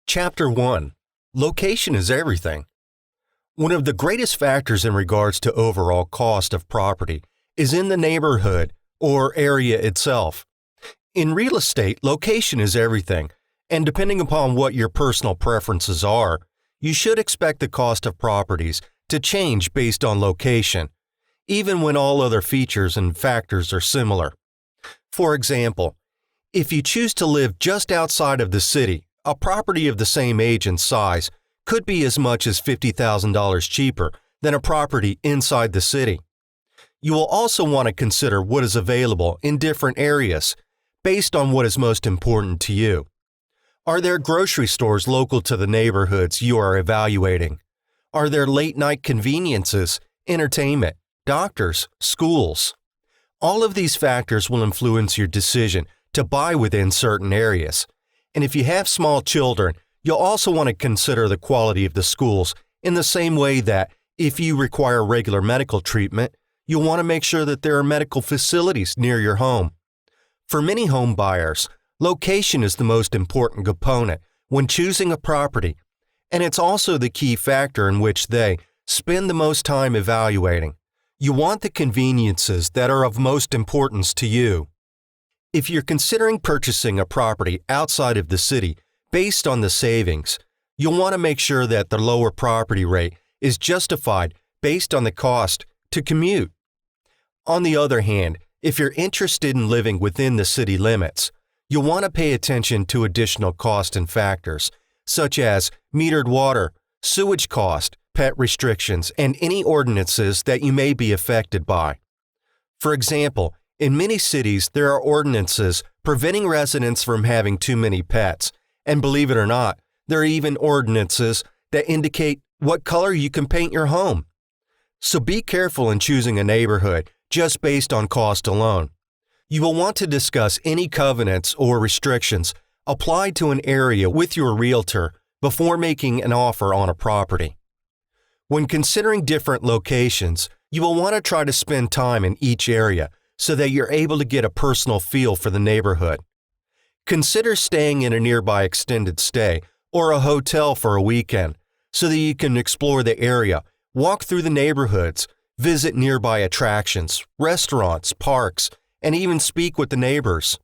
Chapter 1. Location is everything. One of the greatest factors in regards to overall cost of property is in the neighborhood or area itself. In real estate, location is everything, and depending upon what your personal preferences are, you should expect the cost of properties to change based on location, even when all other features and factors are similar. For example, if you choose to live just outside of the city, a property of the same age and size could be as much as $50,000 cheaper than a property inside the city. You will also want to consider what is available in different areas based on what is most important to you. Are there grocery stores local to the neighborhoods you are evaluating? Are there late-night conveniences, entertainment, doctors, schools? All of these factors will influence your decision to buy within certain areas. And if you have small children, you'll also want to consider the quality of the schools in the same way that if you require regular medical treatment, you'll want to make sure that there are medical facilities near your home. For many home buyers, location is the most important component when choosing a property, and it's also the key factor in which they spend the most time evaluating. You want the conveniences that are of most importance to you. If you're considering purchasing a property outside of the city based on the savings, you'll want to make sure that the lower property rate is justified based on the cost to commute. On the other hand, if you're interested in living within the city limits, you'll want to pay attention to additional cost and factors, such as metered water, sewage cost, pet restrictions, and any ordinances that you may be affected by. For example, in many cities, there are ordinances preventing residents from having too many pets, and believe it or not, there are even ordinances that indicate what color you can paint your home. So be careful in choosing a neighborhood just based on cost alone. You will want to discuss any covenants or restrictions applied to an area with your realtor before making an offer on a property. When considering different locations, you will want to try to spend time in each area so that you're able to get a personal feel for the neighborhood. Consider staying in a nearby extended stay or a hotel for a weekend so that you can explore the area, walk through the neighborhoods, visit nearby attractions, restaurants, parks, and even speak with the neighbors.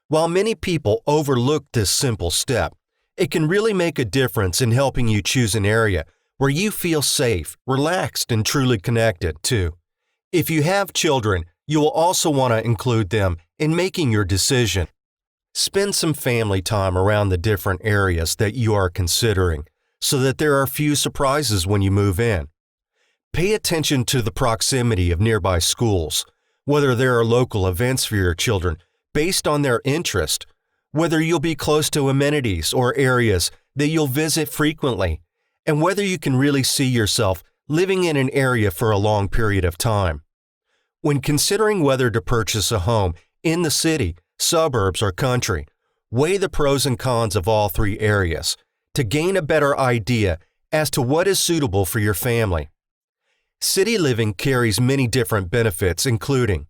While many people overlook this simple step, it can really make a difference in helping you choose an area where you feel safe, relaxed, and truly connected to. If you have children, you will also want to include them in making your decision. Spend some family time around the different areas that you are considering so that there are few surprises when you move in. Pay attention to the proximity of nearby schools, whether there are local events for your children based on their interest, whether you'll be close to amenities or areas that you'll visit frequently, and whether you can really see yourself living in an area for a long period of time. When considering whether to purchase a home in the city, suburbs, or country, weigh the pros and cons of all three areas to gain a better idea as to what is suitable for your family. City living carries many different benefits, including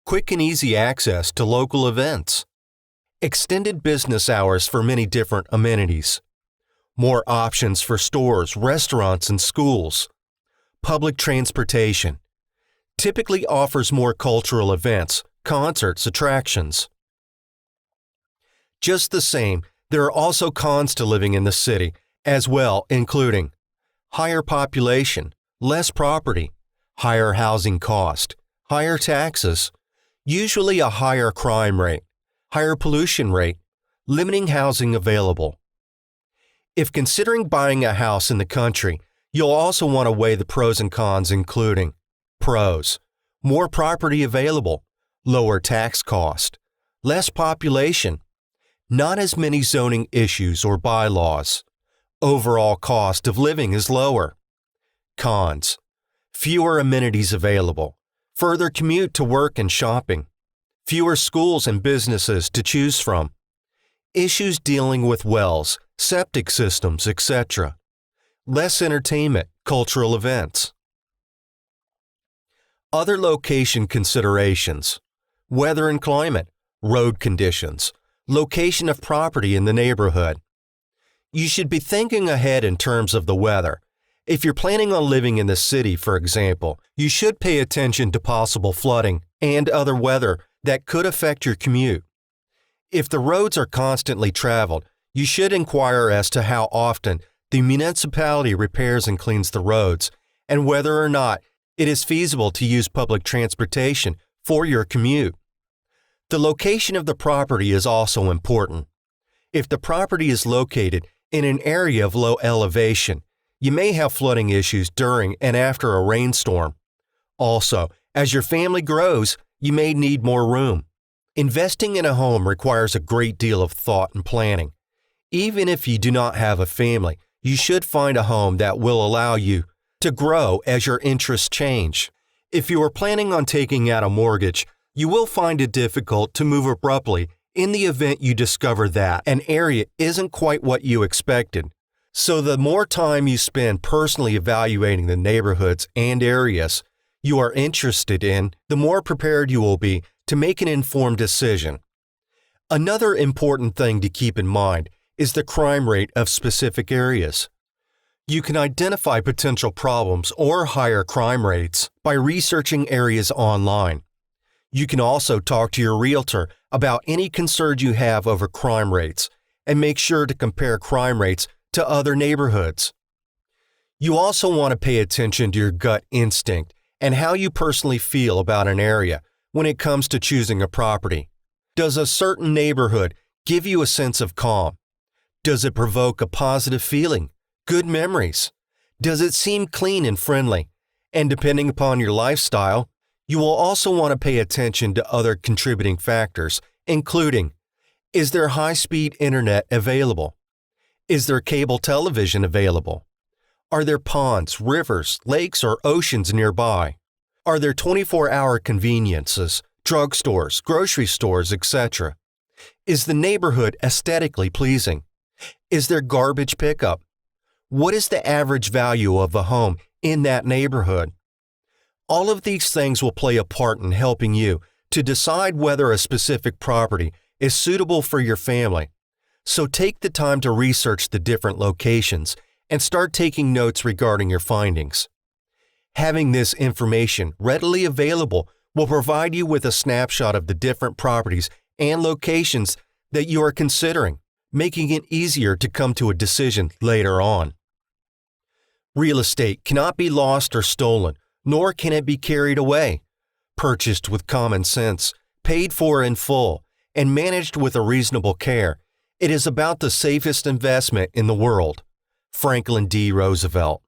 quick and easy access to local events, extended business hours for many different amenities, more options for stores, restaurants, and schools, public transportation, typically offers more cultural events, concerts, attractions. Just the same, there are also cons to living in the city as well, including higher population, less property, higher housing cost, higher taxes, usually a higher crime rate, higher pollution rate, limiting housing available. If considering buying a house in the country, you'll also want to weigh the pros and cons, including pros: more property available, lower tax cost, less population, not as many zoning issues or bylaws, overall cost of living is lower. Cons: fewer amenities available, further commute to work and shopping, fewer schools and businesses to choose from, issues dealing with wells, septic systems, etc., less entertainment, cultural events. Other location considerations: weather and climate, road conditions, location of property in the neighborhood. You should be thinking ahead in terms of the weather. If you're planning on living in the city, for example, you should pay attention to possible flooding and other weather that could affect your commute. If the roads are constantly traveled, you should inquire as to how often the municipality repairs and cleans the roads, and whether or not it is feasible to use public transportation for your commute. The location of the property is also important. If the property is located in an area of low elevation, you may have flooding issues during and after a rainstorm. Also, as your family grows, you may need more room. Investing in a home requires a great deal of thought and planning. Even if you do not have a family, you should find a home that will allow you to grow as your interests change. If you are planning on taking out a mortgage, you will find it difficult to move abruptly in the event you discover that an area isn't quite what you expected. So the more time you spend personally evaluating the neighborhoods and areas you are interested in, the more prepared you will be to make an informed decision. Another important thing to keep in mind is the crime rate of specific areas. You can identify potential problems or higher crime rates by researching areas online. You can also talk to your realtor about any concerns you have over crime rates and make sure to compare crime rates to other neighborhoods. You also want to pay attention to your gut instinct and how you personally feel about an area when it comes to choosing a property. Does a certain neighborhood give you a sense of calm? Does it provoke a positive feeling, good memories? Does it seem clean and friendly? And depending upon your lifestyle, you will also want to pay attention to other contributing factors, including: is there high-speed internet available? Is there cable television available? Are there ponds, rivers, lakes, or oceans nearby? Are there 24-hour conveniences, drugstores, grocery stores, etc.? Is the neighborhood aesthetically pleasing? Is there garbage pickup? What is the average value of a home in that neighborhood? All of these things will play a part in helping you to decide whether a specific property is suitable for your family. So take the time to research the different locations and start taking notes regarding your findings. Having this information readily available will provide you with a snapshot of the different properties and locations that you are considering, making it easier to come to a decision later on. Real estate cannot be lost or stolen, nor can it be carried away. Purchased with common sense, paid for in full, and managed with a reasonable care, it is about the safest investment in the world. Franklin D. Roosevelt.